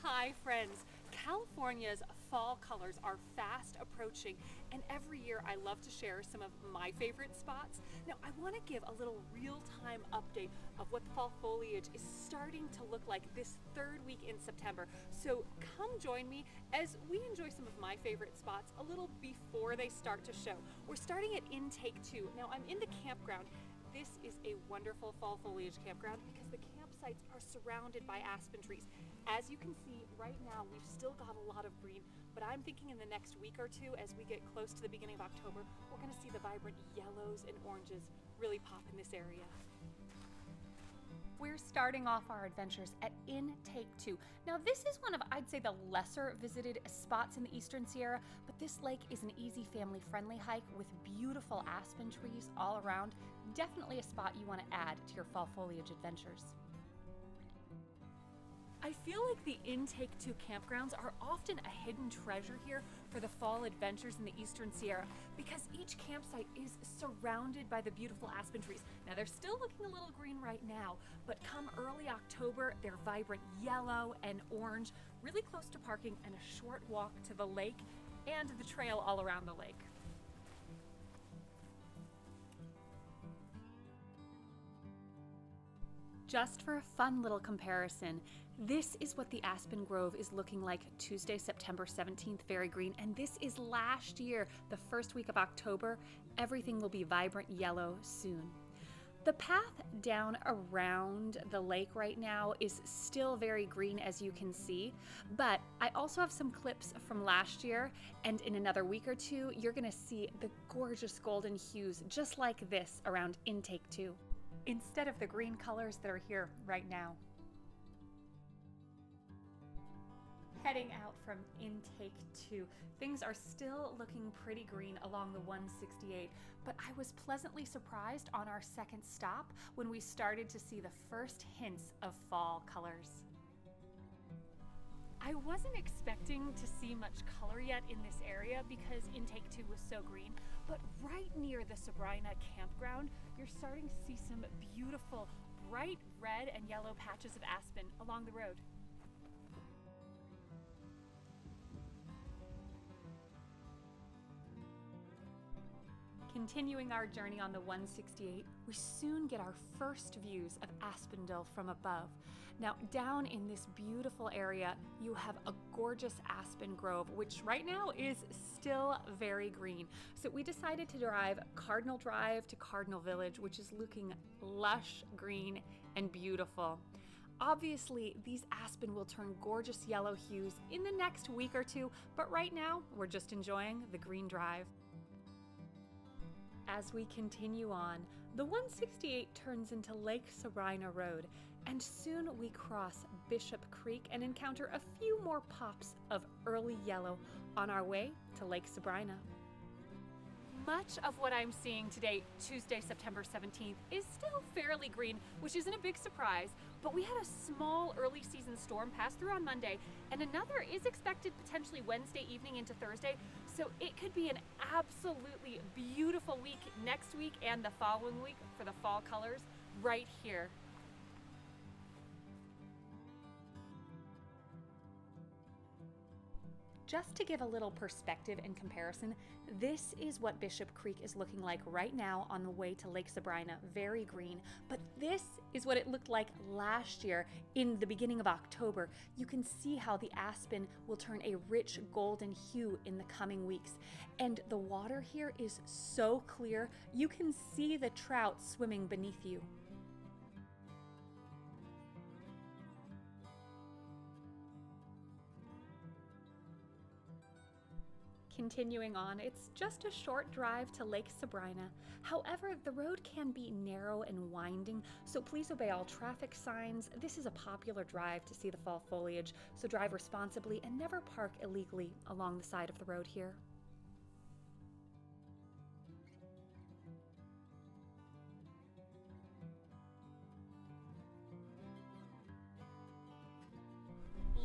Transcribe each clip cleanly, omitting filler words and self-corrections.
Hi friends! California's fall colors are fast approaching, and every year I love to share some of my favorite spots. Now I want to give a little real-time update of what the fall foliage is starting to look like this third week in September. So come join me as we enjoy some of my favorite spots a little before they start to show. We're starting at intake 2. Now I'm in the campground. This is a wonderful fall foliage campground because the campsites are surrounded by aspen trees. As you can see right now, we've still got a lot of green, but I'm thinking in the next week or two, as we get close to the beginning of October, we're going to see the vibrant yellows and oranges really pop in this area. We're starting off our adventures at Intake 2. Now this is one of, I'd say, the lesser visited spots in the Eastern Sierra, but this lake is an easy family-friendly hike with beautiful aspen trees all around. Definitely a spot you want to add to your fall foliage adventures. I feel like the Intake 2 campgrounds are often a hidden treasure here for the fall adventures in the Eastern Sierra because each campsite is surrounded by the beautiful aspen trees. Now they're still looking a little green right now, but come early October, they're vibrant yellow and orange, really close to parking and a short walk to the lake and the trail all around the lake. Just for a fun little comparison, this is what the Aspen Grove is looking like Tuesday, September 17th, very green, and this is last year, the first week of October. Everything will be vibrant yellow soon. The path down around the lake right now is still very green, as you can see, but I also have some clips from last year, and in another week or two, you're gonna see the gorgeous golden hues just like this around Intake 2. Instead of the green colors that are here right now. Heading out from Intake 2, things are still looking pretty green along the 168, but I was pleasantly surprised on our second stop when we started to see the first hints of fall colors. I wasn't expecting to see much color yet in this area because Intake 2 was so green, but right near the Sabrina campground, you're starting to see some beautiful bright red and yellow patches of aspen along the road. Continuing our journey on the 168, we soon get our first views of Aspendell from above. Now, down in this beautiful area, you have a gorgeous aspen grove, which right now is still very green. So we decided to drive Cardinal Drive to Cardinal Village, which is looking lush, green, and beautiful. Obviously, these aspen will turn gorgeous yellow hues in the next week or two, but right now, we're just enjoying the green drive. As we continue on, the 168 turns into Lake Sabrina Road, and soon we cross Bishop Creek and encounter a few more pops of early yellow on our way to Lake Sabrina. Much of what I'm seeing today, Tuesday, September 17th, is still fairly green, which isn't a big surprise, but we had a small early season storm pass through on Monday, and another is expected potentially Wednesday evening into Thursday, so it could be an absolutely beautiful week next week and the following week for the fall colors right here. Just to give a little perspective and comparison, this is what Bishop Creek is looking like right now on the way to Lake Sabrina, very green. But this is what it looked like last year in the beginning of October. You can see how the aspen will turn a rich golden hue in the coming weeks. And the water here is so clear, you can see the trout swimming beneath you. Continuing on, it's just a short drive to Lake Sabrina. However, the road can be narrow and winding, so please obey all traffic signs. This is a popular drive to see the fall foliage, so drive responsibly and never park illegally along the side of the road here.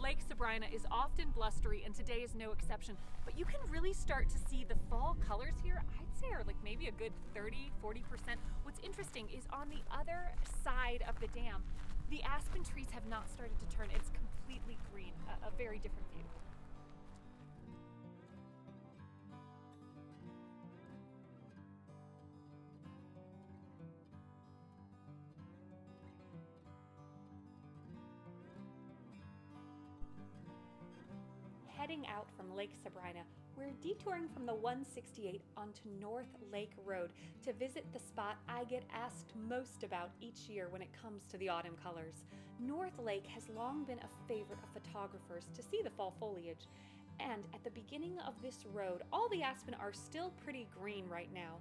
Lake Sabrina is often blustery, and today is no exception, but you can really start to see the fall colors here. I'd say are like maybe a good 30–40%. What's interesting is on the other side of the dam, the aspen trees have not started to turn. It's completely green, a very different view. Heading out from Lake Sabrina, we're detouring from the 168 onto North Lake Road to visit the spot I get asked most about each year when it comes to the autumn colors. North Lake has long been a favorite of photographers to see the fall foliage. And at the beginning of this road, all the aspen are still pretty green right now.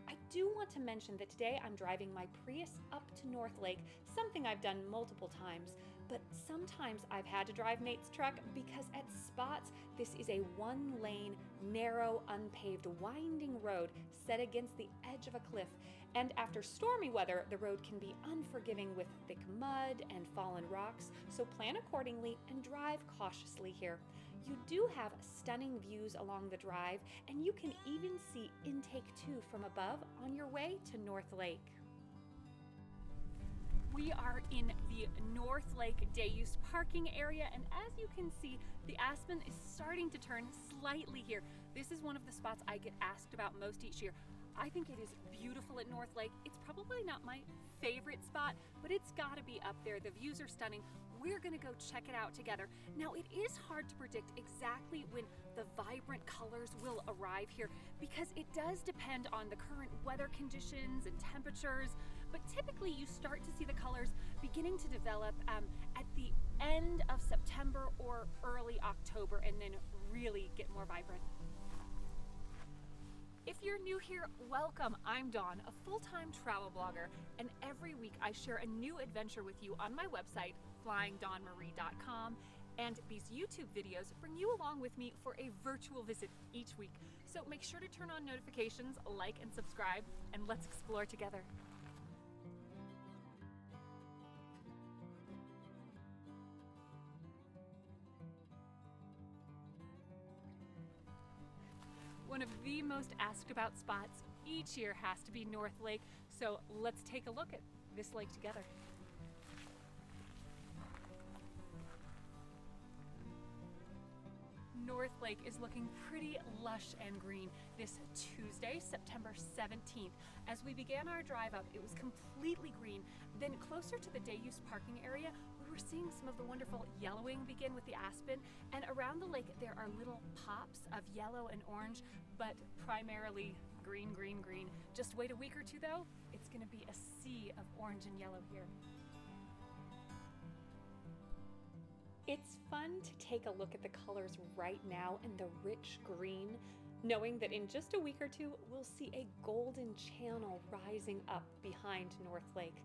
I do want to mention that today I'm driving my Prius up to North Lake, something I've done multiple times, but sometimes I've had to drive Nate's truck because at spots this is a one-lane, narrow, unpaved, winding road set against the edge of a cliff, and after stormy weather, the road can be unforgiving with thick mud and fallen rocks, so plan accordingly and drive cautiously here. You do have stunning views along the drive, and you can even see Intake 2 from above on your way to North Lake. We are in the North Lake day use parking area, and as you can see, the aspen is starting to turn slightly here. This is one of the spots I get asked about most each year. I think it is beautiful at North Lake. It's probably not my favorite spot, but it's gotta be up there. The views are stunning. We're gonna go check it out together. Now, it is hard to predict exactly when the vibrant colors will arrive here because it does depend on the current weather conditions and temperatures, but typically you start to see the colors beginning to develop at the end of September or early October and then really get more vibrant. If you're new here, welcome. I'm Dawn, a full-time travel blogger, and every week I share a new adventure with you on my website, flyingdawnmarie.com, and these YouTube videos bring you along with me for a virtual visit each week. So make sure to turn on notifications, like and subscribe, and let's explore together. One of the most asked about spots each year has to be North Lake, so let's take a look at this lake together. North Lake is looking pretty lush and green this Tuesday, September 17th. As we began our drive up, it was completely green. Then closer to the day use parking area, we were seeing some of the wonderful yellowing begin with the aspen, and around the lake there are little pops of yellow and orange, but primarily green, green, green. Just wait a week or two though, it's gonna be a sea of orange and yellow here. It's fun to take a look at the colors right now in the rich green, knowing that in just a week or two, we'll see a golden channel rising up behind North Lake.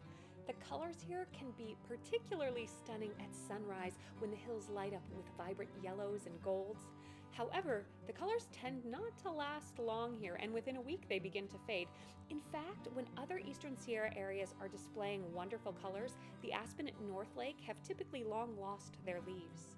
The colors here can be particularly stunning at sunrise when the hills light up with vibrant yellows and golds. However, the colors tend not to last long here, and within a week they begin to fade. In fact, when other Eastern Sierra areas are displaying wonderful colors, the aspen at North Lake have typically long lost their leaves.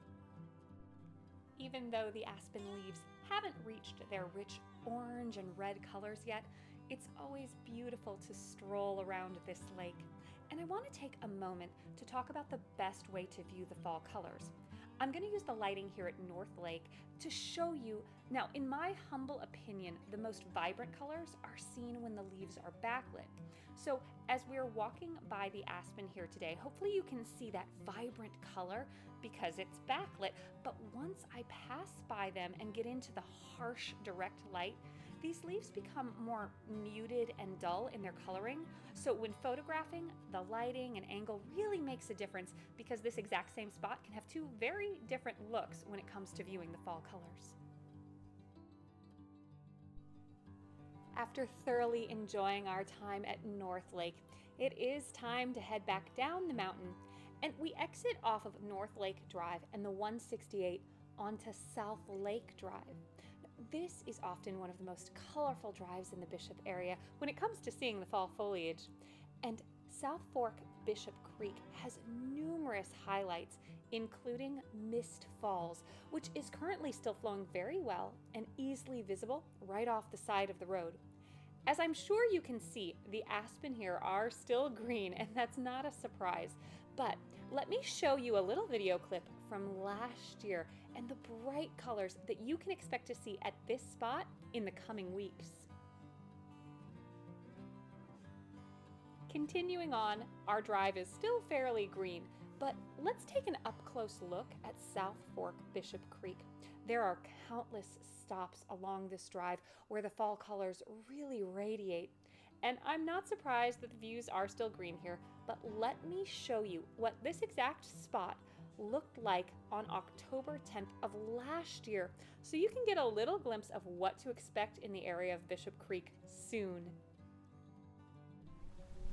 Even though the aspen leaves haven't reached their rich orange and red colors yet, it's always beautiful to stroll around this lake. And I want to take a moment to talk about the best way to view the fall colors. I'm going to use the lighting here at North Lake to show you. Now, in my humble opinion, the most vibrant colors are seen when the leaves are backlit. So as we're walking by the aspen here today, hopefully you can see that vibrant color because it's backlit. But once I pass by them and get into the harsh direct light, these leaves become more muted and dull in their coloring. So when photographing, the lighting and angle really makes a difference because this exact same spot can have two very different looks when it comes to viewing the fall colors. After thoroughly enjoying our time at North Lake, it is time to head back down the mountain, and we exit off of North Lake Drive and the 168 onto South Lake Drive. This is often one of the most colorful drives in the Bishop area when it comes to seeing the fall foliage. And South Fork Bishop Creek has numerous highlights, including Mist Falls, which is currently still flowing very well and easily visible right off the side of the road. As I'm sure you can see, the aspen here are still green, and that's not a surprise. But let me show you a little video clip from last year and the bright colors that you can expect to see at this spot in the coming weeks. Continuing on, our drive is still fairly green, but let's take an up-close look at South Fork Bishop Creek. There are countless stops along this drive where the fall colors really radiate. And I'm not surprised that the views are still green here, but let me show you what this exact spot looked like on October 10th of last year, so you can get a little glimpse of what to expect in the area of Bishop Creek soon.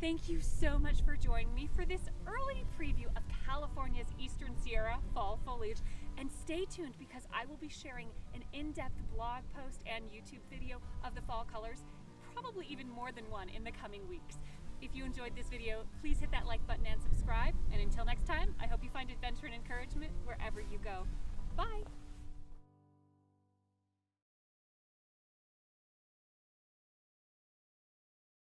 Thank you so much for joining me for this early preview of California's Eastern Sierra fall foliage, and stay tuned because I will be sharing an in-depth blog post and YouTube video of the fall colors, probably even more than one in the coming weeks. If you enjoyed this video, please hit that like button and subscribe, and until next time, I hope you find adventure and encouragement wherever you go. Bye!